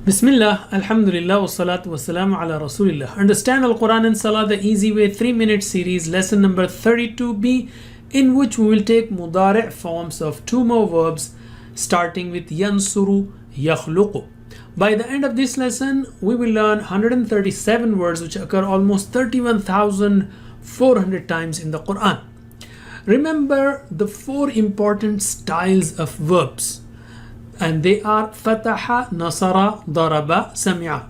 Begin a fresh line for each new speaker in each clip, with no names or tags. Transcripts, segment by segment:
Bismillah, Alhamdulillah, wassalatu wassalamu ala Rasulillah. Understand Al Quran and Salah the easy way 3-minute series, lesson number 32b, in which we will take mudari' forms of two more verbs starting with yansuru, yakhluqu. By the end of this lesson, we will learn 137 words which occur almost 31,400 times in the Quran. Remember the four important styles of verbs, and they are fataha, nasara, daraba, sami'a.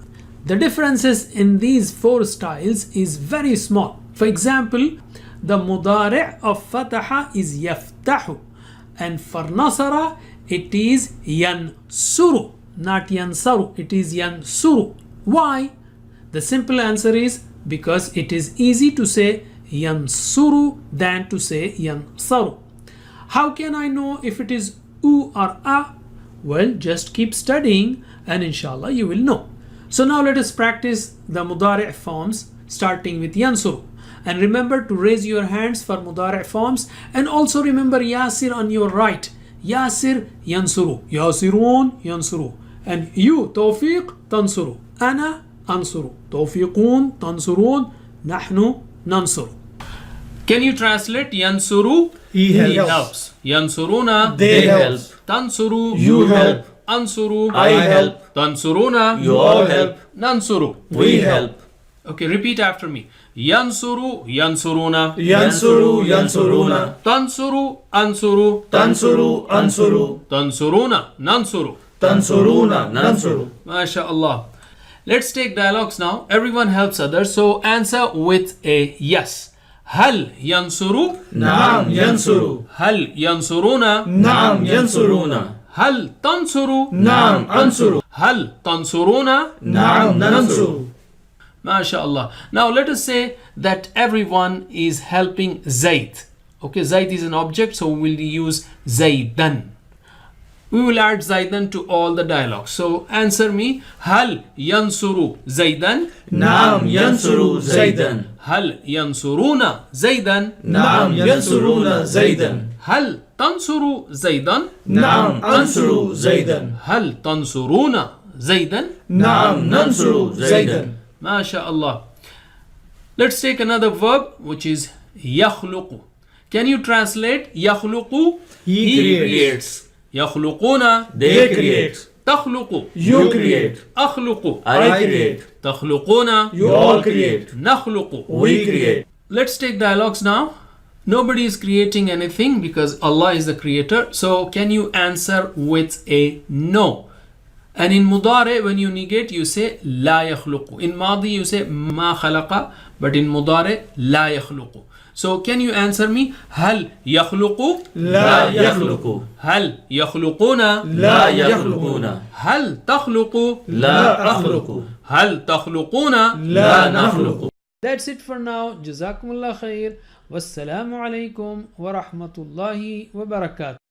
The differences in these four styles is very small. For example, the mudari' of fataha is yaftahu, and for nasara it is yansuru, not yansaru, it is yansuru. Why? The simple answer is because it is easy to say yansuru than to say yansaru. How can I know if it is u or a? Well, just keep studying and inshallah you will know. So now let us practice the mudari' forms starting with yansuru. And remember to raise your hands for mudari' forms, and also remember Yasir on your right. Yasir yansuru, Yasirun yansuru, and you Tawfiq tansuru, Ana ansuru, Tawfiqun tansurun, Nahnu nansuru. Can you translate yansuru?
He helps.
Yansuruna,
They help.
Tansuru,
You help.
Ansuru,
I help.
Tansuruna,
You all help.
Nansuru.
We help.
Okay, repeat after me. Yansuru, yansuruna.
Yansuru, yansuruna.
Tansuru, ansuru.
Tansuru, ansuru.
Tansuruna, nansuru.
Tansuruna, nansuru.
MashaAllah. Let's take dialogues now. Everyone helps others, so answer with a yes. هل ينصروا؟
نعم ينصروا.
هل ينصرون؟
نعم ينصرون.
هل تنصروا؟
نعم أنصروا.
هل تنصرون؟
نعم ننصر.
MashaAllah. Now let us say that everyone is helping Zaid. Okay, Zaid is an object, so we'll use Zaidan. We will add Zaidan to all the dialogues. So answer me. هل ينصر زيدا؟
نعم ينصر زيدا.
هل ينصرون زيدا؟
نعم ينصرون زيدا.
هل تنصر زيدا؟
نعم أنصر زيدا.
هل تنصرون زيدا؟
نعم ننصر زيدا.
MashaAllah. Let's take another verb which is يخلق. Can you translate يخلق?
He creates.
يخلقون.
They create.
تخلق.
You create.
أخلق.
I create.
تخلقون.
You all create.
نخلق.
We create.
Let's take dialogues now. Nobody is creating anything because Allah is the creator. So can you answer with a no? And in mudari, when you negate, you say لا يخلق. In madi, you say ما خلق. But in mudari, لا يخلق. So can you answer me? هل يخلق؟
لا يخلق.
هل يخلقون؟
لا يخلقون.
هل تخلق؟
لا أخلق.
هل تخلقون؟
لا نخلق.
That's it for now. Jazakumullah khair. Wassalamu alaikum wa rahmatullahi wa barakatuh.